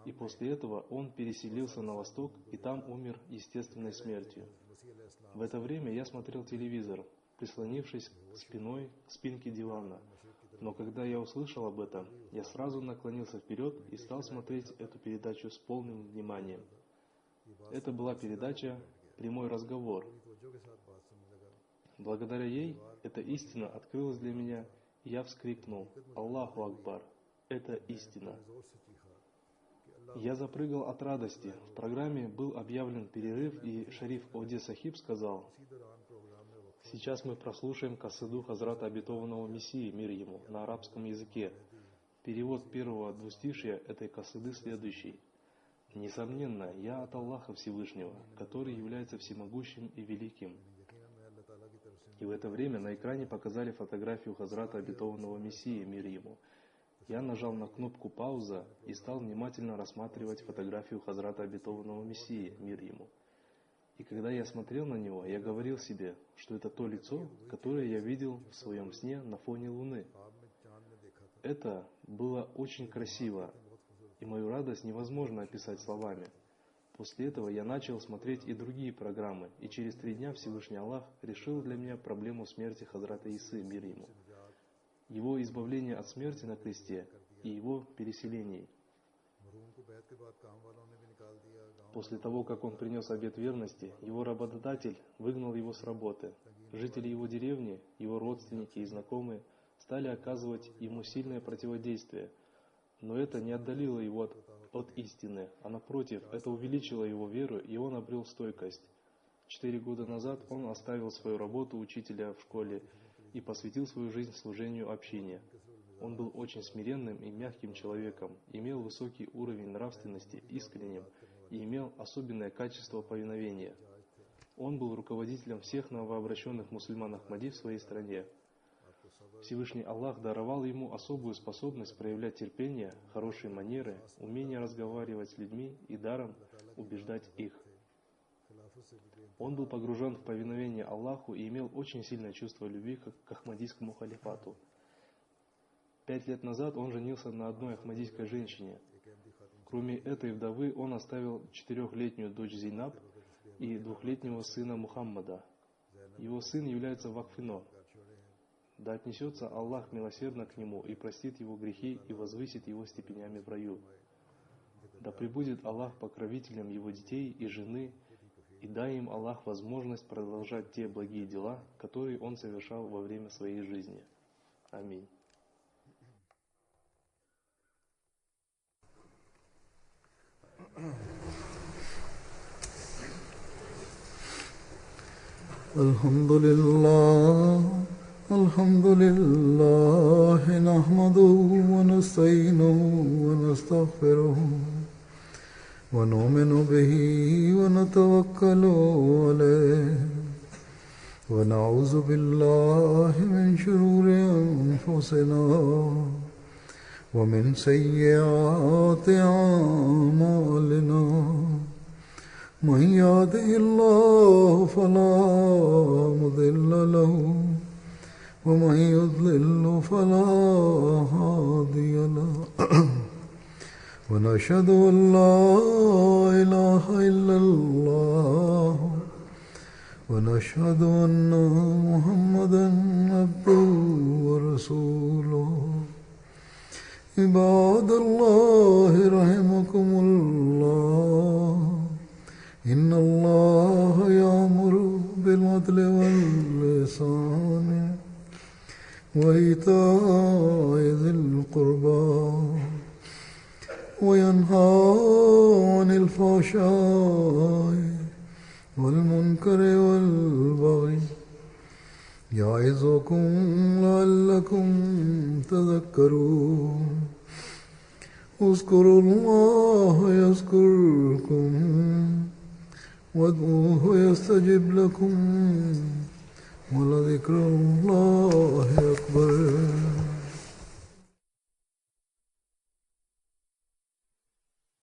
И после этого он переселился на восток и там умер естественной смертью. В это время я смотрел телевизор, прислонившись спиной к спинке дивана. Но когда я услышал об этом, я сразу наклонился вперед и стал смотреть эту передачу с полным вниманием. Это была передача «Прямой разговор». Благодаря ей эта истина открылась для меня, и я вскрикнул: «Аллаху Акбар! Это истина!» Я запрыгал от радости. В программе был объявлен перерыв, и шариф Оди Сахиб сказал: сейчас мы прослушаем касиду Хазрата обетованного Мессии, мир ему, на арабском языке. Перевод первого двустишия этой касиды следующий: несомненно, я от Аллаха Всевышнего, который является всемогущим и великим. И в это время на экране показали фотографию Хазрата обетованного Мессии, мир ему. Я нажал на кнопку «Пауза» и стал внимательно рассматривать фотографию Хазрата обетованного Мессии, мир ему. И когда я смотрел на него, я говорил себе, что это то лицо, которое я видел в своем сне на фоне луны. Это было очень красиво, и мою радость невозможно описать словами. После этого я начал смотреть и другие программы, и через 3 дня Всевышний Аллах решил для меня проблему смерти Хазрата Исы, мир ему, его избавление от смерти на кресте и его переселений. После того, как он принес обет верности, его работодатель выгнал его с работы. Жители его деревни, его родственники и знакомые стали оказывать ему сильное противодействие. Но это не отдалило его от истины, а напротив, это увеличило его веру, и он обрел стойкость. 4 года назад он оставил свою работу учителя в школе и посвятил свою жизнь служению общине. Он был очень смиренным и мягким человеком, имел высокий уровень нравственности, искренним и имел особенное качество повиновения. Он был руководителем всех новообращенных мусульман Ахмади в своей стране. Всевышний Аллах даровал ему особую способность проявлять терпение, хорошие манеры, умение разговаривать с людьми и даром убеждать их. Он был погружен в повиновение Аллаху и имел очень сильное чувство любви к ахмадийскому халифату. 5 лет назад он женился на одной ахмадийской женщине. Кроме этой вдовы, он оставил 4-летнюю дочь Зейнаб и 2-летнего сына Мухаммада. Его сын является вакфино. Да отнесется Аллах милосердно к нему и простит его грехи и возвысит его степенями в раю. Да пребудет Аллах покровителем его детей и жены, и дай им Аллах возможность продолжать те благие дела, которые он совершал во время своей жизни. Аминь. الحمد لله نحمده ونستعينه ونستغفره ونؤمن به ونتوكل عليه ونعوذ بالله من شرور أنفسنا ومن سيئات أعمالنا من يهده الله فلا مضل له ومن يضلل فلا هادي له ونشهد أن لا إله إلا الله ونشهد أن محمدا عبده ورسوله عباد الله رحمكم الله إن الله يأمر بالعدل والإحسان وإيتاء ذي القربى وينهى عن الفحشاء والمنكر والبغي يعظكم لعلكم تذكرون اذكروا الله يذكركم وادعوه يستجب لكم ولذكر الله